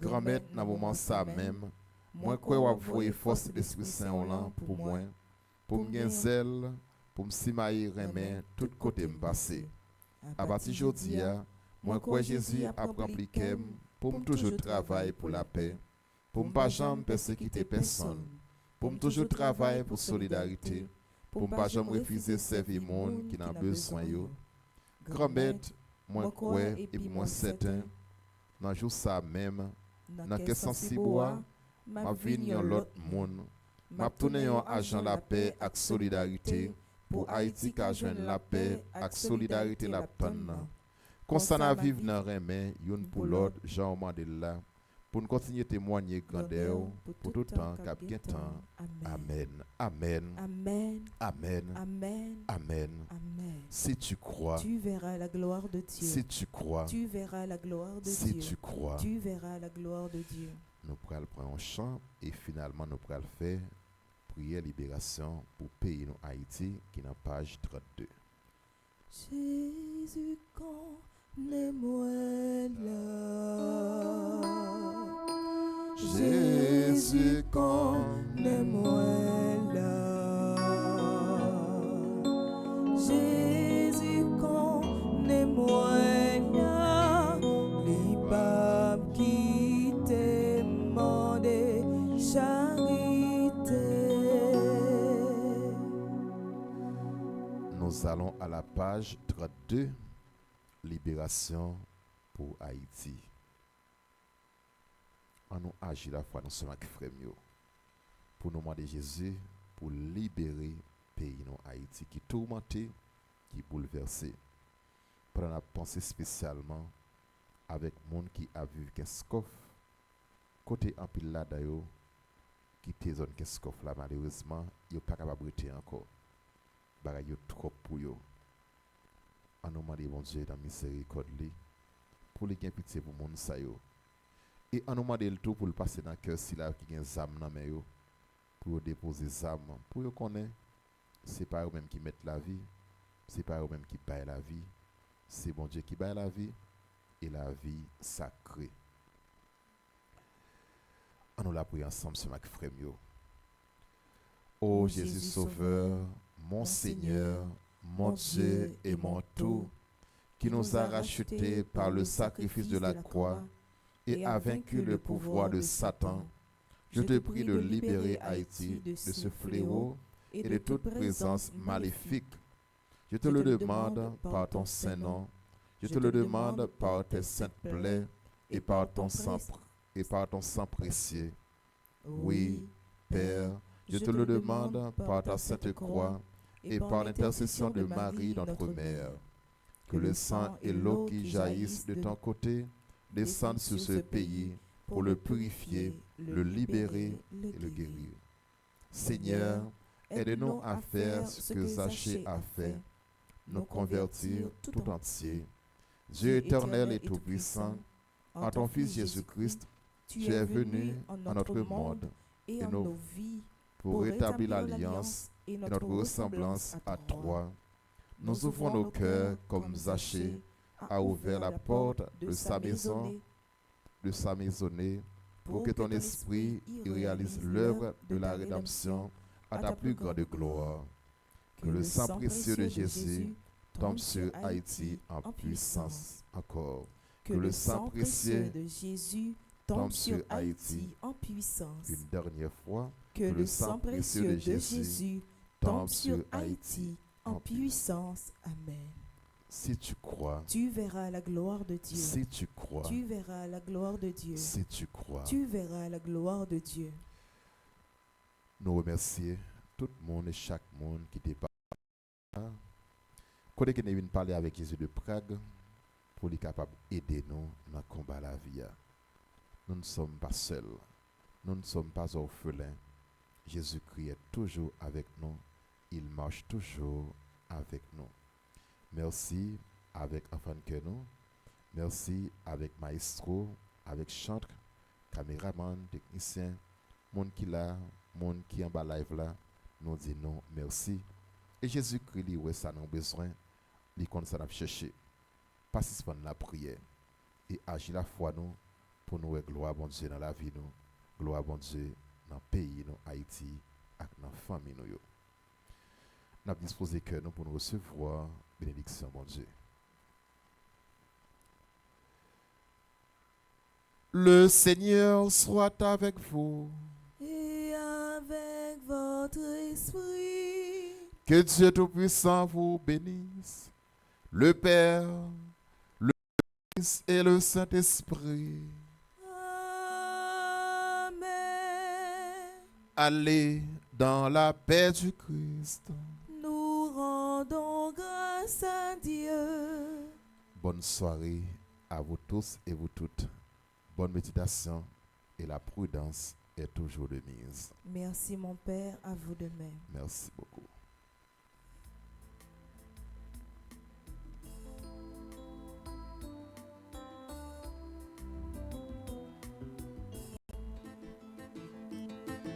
Grand maître dans moment ça même, moi crois voyer force d'Esprit Saint là pour moi, pour me zèle, pour me simailler remet tout côté me passer. À partir jodi moi crois Jésus a appliqué pour me toujours travailler pour la paix, pour me pas jamais persécuter personne, pour me toujours travailler pour solidarité, pour me pas jamais refuser servir monde qui n'a besoin yo. Grand maître, moi crois et puis moi certain, dans jour ça même, dans quel sens si bois, m'a venu l'autre monde, m'a tourné un agent la paix avec solidarité pour Haïti qui joindre la paix avec solidarité la panne. Comme ça n'a vivre dans remet une pour l'autre Jean Mandela pour nous continuer témoigner grandeur pour tout temps cap temps. Amen. Amen. Amen. Amen. Amen. Amen. Amen. Si tu crois, Tu verras la gloire de Dieu. si tu crois, Tu verras la gloire de si Dieu. tu crois, Tu verras la gloire de Dieu. nous pourrons prendre un chant et finalement nous pourrons faire prière libération pour pays nous Haïti qui est dans page 32. Jésus, connais-moi là. Jésus, connais-moi là. Jésus, connais-moi là. Les babes qui t'aiment demandé charité. Nous allons à la page 32, Libération pour Haïti. On nous agit la foi, nous sommes avec frère pour nous demander Jésus pour libérer le pays nous Haïti qui est tourmenté, qui est bouleversé. Pour nous penser spécialement avec les gens qui a vu Keskof, côté en pile là d'ailleurs, qui était zone Keskof là malheureusement, ils ne sont pas capables de rester encore. Bagay yo trop pour yo. On nous demande bon Dieu dans miséricorde li pour les gain pitié pour monde sa yo. Et on nous demande le tout pour le passer dans cœur si là qui gen zam nan men yo pour déposer zam pour yo connaître c'est pas eux même qui mettent la vie, c'est pas eux même qui baillent la vie, c'est bon Dieu qui baille la vie et la vie sacrée. On nous la prier ensemble sur ma frère yo. Ô Jésus Sauveur, mon Seigneur, mon Dieu et mon tout, qui nous a rachetés par le sacrifice de la croix et a vaincu le pouvoir de Satan, je te prie de libérer Haïti de ce fléau et de toute présence maléfique. Je te le demande par ton saint nom, je te le demande par tes saintes plaies et par ton sang précieux. Oui, Père, je te le demande par ta sainte croix et par l'intercession de Marie, notre Mère, que le sang et l'eau qui jaillissent de ton côté descendent sur ce pays pour le purifier, le libérer et le guérir. Seigneur, aide-nous à faire ce que Zachée a fait, nous convertir tout entier. Dieu éternel et tout-puissant, en ton Fils Jésus-Christ, tu es venu en notre monde et nos vies pour rétablir l'alliance et notre ressemblance à toi. Nous ouvrons nos cœurs comme Zachée a ouvert la porte de sa maisonnée, pour que ton esprit y réalise l'œuvre de la rédemption à ta plus grande gloire. Que le sang précieux de Jésus tombe sur Haïti en puissance encore. Que le sang précieux de Jésus tombe sur Haïti en puissance. Une dernière fois. Que le sang précieux de Jésus tombe sur Haïti en puissance. Amen. Si tu crois, tu verras la gloire de Dieu. Si tu crois, tu verras la gloire de Dieu. Si tu crois, tu verras la gloire de Dieu. Nous remercions tout le monde et chaque monde qui était là. Quand nous venons parler avec Jésus de Prague, pour être capable d'aider nous dans le combat de la vie. Nous ne sommes pas seuls. Nous ne sommes pas orphelins. Jésus-Christ est toujours avec nous. Il marche toujours avec nous. Merci avec enfant que nous. Merci avec maestro, avec chantre, caméraman, technicien, monde qui là, monde qui en bas live là, nous disons merci. Et Jésus-Christ dit ouais ça nous besoin, il compte ça n'a chercher. Participer à la prière et agir la foi nous pour nous gloire bon Dieu dans la vie nous, gloire bon Dieu dans le pays nous Haïti et dans la famille nous. Nous avons disposé que nous pour nous recevoir bénédiction mon Dieu. Le Seigneur soit avec vous. Et avec votre esprit. Que Dieu Tout-Puissant vous bénisse. Le Père, le Fils et le Saint-Esprit. Amen. Allez dans la paix du Christ. Nous rendons grâce à Dieu. Bonne soirée à vous tous et vous toutes. Bonne méditation et la prudence est toujours de mise. Merci mon Père, à vous de même. Merci beaucoup.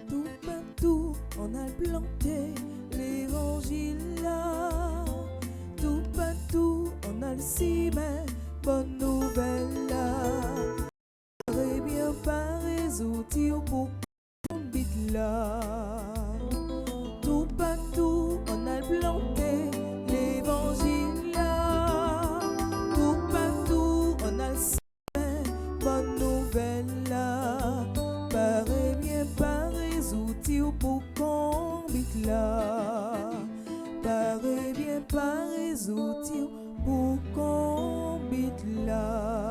Tout partout, on a planté l'évangile là. Tout partout. résoudre pour combit là. Tout partout on a planté l'évangile là. Tout partout on a le semé bonne nouvelle là. Paraît bien pas résoudre pour combit là. Paraît bien pas résoudre pour combit là.